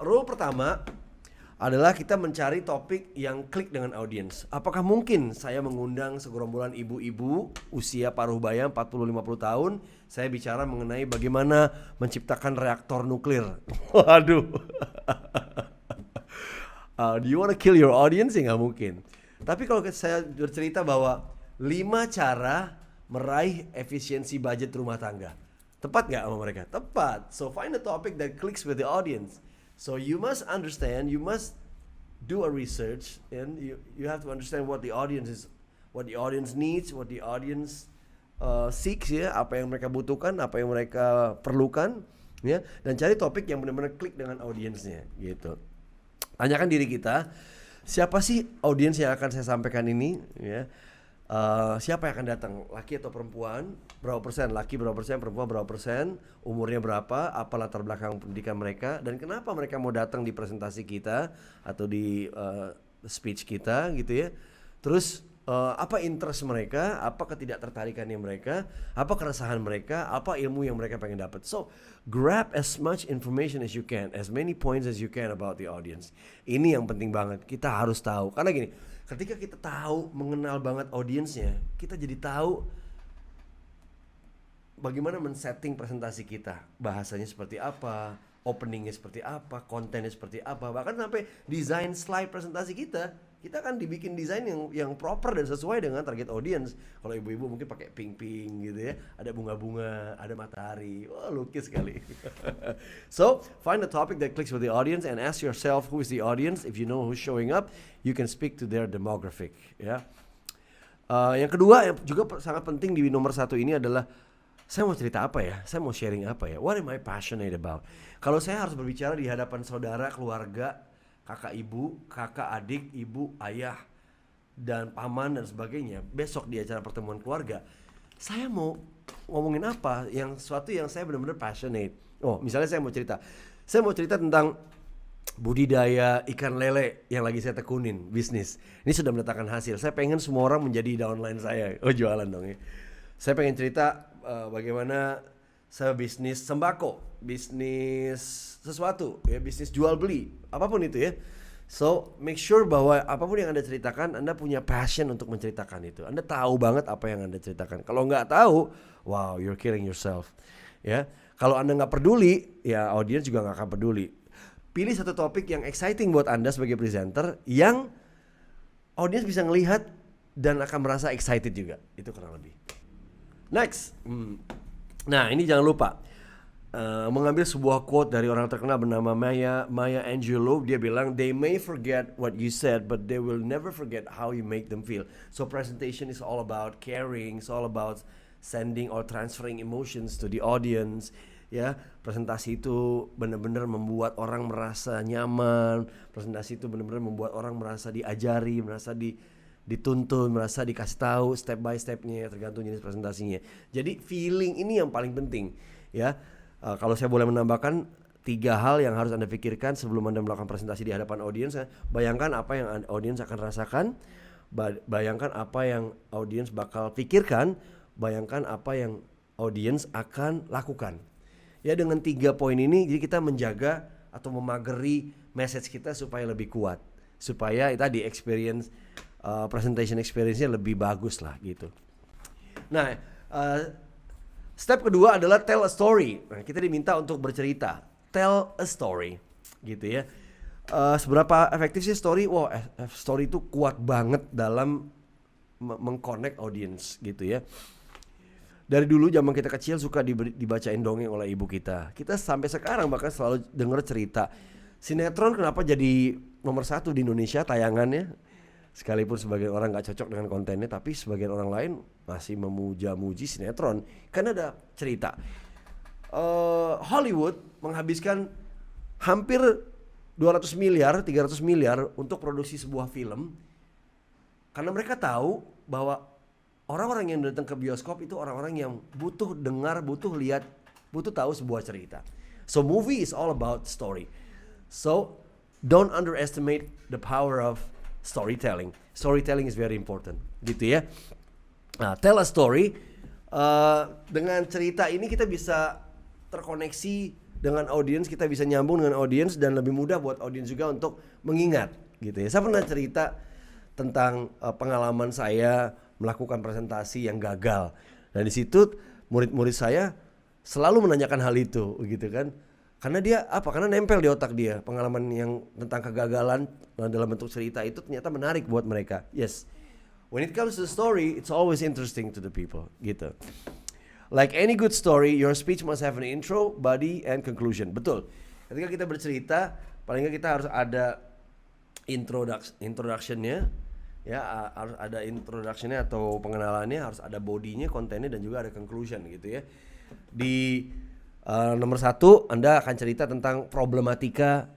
Rule pertama adalah kita mencari topik yang klik dengan audiens. Apakah mungkin saya mengundang segerombolan ibu-ibu usia paruh baya 40-50 tahun, saya bicara mengenai bagaimana menciptakan reaktor nuklir. Waduh. Do you wanna kill your audience? Ya nggak mungkin. Tapi kalau saya bercerita bahwa 5 cara meraih efisiensi budget rumah tangga, tepat nggak sama mereka? Tepat. So find a topic that clicks with the audience. So you must understand, you must do a research, and you have to understand what the audience is, what the audience needs, what the audience seeks, ya, apa yang mereka butuhkan, apa yang mereka perlukan, ya, dan cari topik yang benar-benar klik dengan audiensnya, gitu. Tanyakan diri kita, siapa sih audiens yang akan saya sampaikan ini, ya. Siapa yang akan datang, laki atau perempuan, berapa persen laki, berapa persen perempuan, berapa persen, umurnya berapa, apa latar belakang pendidikan mereka, dan kenapa mereka mau datang di presentasi kita atau di speech kita, gitu ya. Terus apa interest mereka, apa ketidaktertarikannya mereka, apa keresahan mereka, apa ilmu yang mereka pengen dapat. So grab as much information as you can, as many points as you can about the audience. Ini yang penting banget, kita harus tahu. Karena gini, ketika kita tahu, mengenal banget audiensnya, kita jadi tahu bagaimana men-setting presentasi kita. Bahasanya seperti apa, openingnya seperti apa, kontennya seperti apa, bahkan sampai desain slide presentasi kita kan dibikin desain yang proper dan sesuai dengan target audience. Kalau ibu-ibu mungkin pakai pink-pink gitu ya, ada bunga-bunga, ada matahari, wah lukis sekali. So find a topic that clicks with the audience and ask yourself who is the audience. If you know who's showing up, you can speak to their demographic, ya. Yang kedua yang juga sangat penting di nomor 1 ini adalah, saya mau cerita apa ya? Saya mau sharing apa ya? What am I passionate about? Kalau saya harus berbicara di hadapan saudara, keluarga, kakak ibu, kakak adik, ibu, ayah, dan paman dan sebagainya, besok di acara pertemuan keluarga, saya mau ngomongin apa? Sesuatu yang saya benar-benar passionate. Oh, misalnya saya mau cerita tentang budidaya ikan lele yang lagi saya tekunin, bisnis. Ini sudah mendatangkan hasil. Saya pengen semua orang menjadi downline saya. Oh, jualan dong ya. Saya pengen cerita bagaimana saya bisnis sembako, bisnis sesuatu, ya, bisnis jual beli, apapun itu ya. So make sure bahwa apapun yang Anda ceritakan, Anda punya passion untuk menceritakan itu. Anda tahu banget apa yang Anda ceritakan. Kalau nggak tahu, wow, you're killing yourself. Ya, kalau Anda nggak peduli, ya audiens juga nggak akan peduli. Pilih satu topik yang exciting buat Anda sebagai presenter, yang audiens bisa ngelihat dan akan merasa excited juga. Itu kurang lebih. Next. Nah, ini jangan lupa mengambil sebuah quote dari orang terkenal bernama Maya Angelou. Dia bilang, they may forget what you said, but they will never forget how you make them feel. So presentation is all about caring, it's all about sending or transferring emotions to the audience. Ya, presentasi itu benar-benar membuat orang merasa nyaman. Presentasi itu benar-benar membuat orang merasa diajari, merasa dituntun, merasa dikasih tahu step by stepnya, tergantung jenis presentasinya. Jadi feeling ini yang paling penting, ya. Kalau saya boleh menambahkan 3 hal yang harus Anda pikirkan sebelum Anda melakukan presentasi di hadapan audiens. Bayangkan apa yang audiens akan rasakan, bayangkan apa yang audiens bakal pikirkan, bayangkan apa yang audiens akan lakukan. Ya, dengan 3 poin ini, jadi kita menjaga atau memageri message kita supaya lebih kuat, supaya tadi experience presentation experience-nya lebih bagus lah gitu. Nah, step kedua adalah tell a story. Nah, kita diminta untuk bercerita, tell a story, gitu ya. Seberapa efektif sih story? Wow, story itu kuat banget dalam mengconnect audience, gitu ya. Dari dulu zaman kita kecil suka dibacain dongeng oleh ibu kita. Kita sampai sekarang bahkan selalu denger cerita. Sinetron kenapa jadi nomor 1 di Indonesia tayangannya? Sekalipun sebagian orang gak cocok dengan kontennya, tapi sebagian orang lain masih memuja-muji sinetron karena ada cerita. Hollywood menghabiskan hampir 200 miliar, 300 miliar untuk produksi sebuah film, karena mereka tahu bahwa orang-orang yang datang ke bioskop itu orang-orang yang butuh dengar, butuh lihat, butuh tahu sebuah cerita. So movie is all about story. So don't underestimate the power of storytelling. Storytelling is very important, gitu ya. Nah, tell a story. Dengan cerita ini kita bisa terkoneksi dengan audiens, kita bisa nyambung dengan audiens dan lebih mudah buat audiens juga untuk mengingat gitu ya. Saya pernah cerita tentang pengalaman saya melakukan presentasi yang gagal. Dan di situ murid-murid saya selalu menanyakan hal itu gitu kan. Karena dia karena nempel di otak dia pengalaman yang tentang kegagalan dalam bentuk cerita itu ternyata menarik buat mereka. Yes. When it comes to the story, it's always interesting to the people gitu. Like any good story, your speech must have an intro, body, and conclusion. Betul. Ketika kita bercerita, paling nggak kita harus ada introduction-nya, ya harus ada introduction-nya atau pengenalannya, harus ada body-nya, kontennya, dan juga ada conclusion gitu ya. Di nomor 1, Anda akan cerita tentang problematika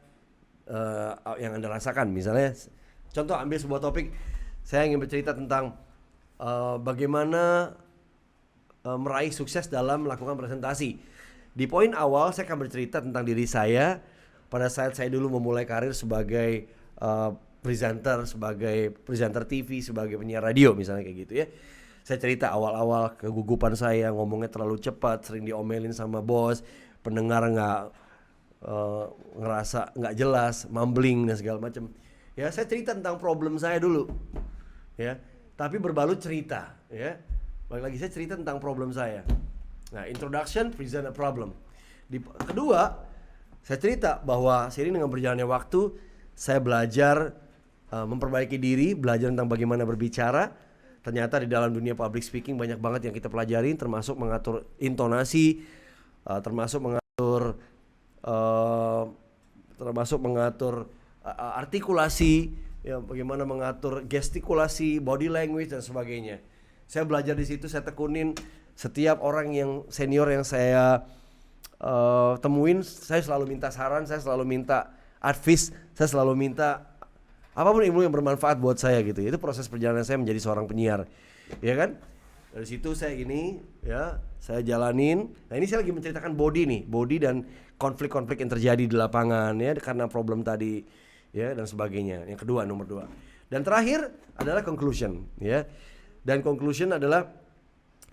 yang Anda rasakan. Misalnya, contoh ambil sebuah topik, saya ingin bercerita tentang bagaimana meraih sukses dalam melakukan presentasi. Di poin awal saya akan bercerita tentang diri saya pada saat saya dulu memulai karir sebagai presenter TV, sebagai penyiar radio misalnya kayak gitu ya. Saya cerita awal-awal kegugupan saya, ngomongnya terlalu cepat, sering diomelin sama bos, pendengar ngerasa nggak jelas, mumbling dan segala macam. Ya, saya cerita tentang problem saya dulu, ya. Tapi berbalut cerita, ya. Balik lagi saya cerita tentang problem saya. Nah, introduction, present a problem. Kedua, saya cerita bahwa seiring dengan berjalannya waktu, saya belajar memperbaiki diri, belajar tentang bagaimana berbicara. Ternyata di dalam dunia public speaking banyak banget yang kita pelajari, termasuk mengatur intonasi, termasuk mengatur artikulasi, ya, bagaimana mengatur gestikulasi, body language dan sebagainya. Saya belajar di situ, saya tekunin setiap orang yang senior yang saya temuin, saya selalu minta saran, saya selalu minta advice, saya selalu minta apapun ilmu yang bermanfaat buat saya gitu. Itu proses perjalanan saya menjadi seorang penyiar, ya kan? Dari situ saya saya jalanin. Nah, ini saya lagi menceritakan body dan konflik-konflik yang terjadi di lapangan ya karena problem tadi ya dan sebagainya. Yang kedua, nomor 2. Dan terakhir adalah conclusion ya. Dan conclusion adalah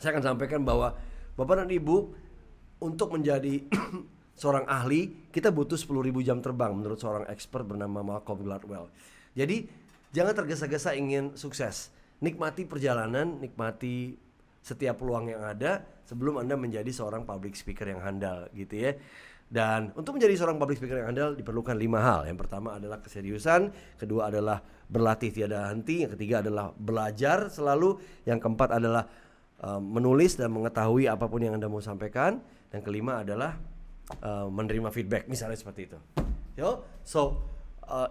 saya akan sampaikan bahwa Bapak dan Ibu untuk menjadi seorang ahli kita butuh 10.000 jam terbang menurut seorang expert bernama Malcolm Gladwell. Jadi jangan tergesa-gesa ingin sukses. Nikmati perjalanan, nikmati setiap peluang yang ada sebelum Anda menjadi seorang public speaker yang handal gitu ya. Dan untuk menjadi seorang public speaker yang handal diperlukan 5 hal. Yang pertama adalah keseriusan, kedua adalah berlatih tiada henti, yang ketiga adalah belajar selalu, yang keempat adalah menulis dan mengetahui apapun yang Anda mau sampaikan, dan kelima adalah menerima feedback misalnya seperti itu. So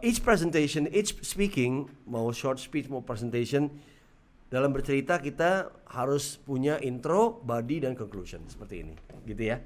each presentation, each speaking, mau short speech mau presentation, dalam bercerita kita harus punya intro, body dan conclusion seperti ini, gitu ya.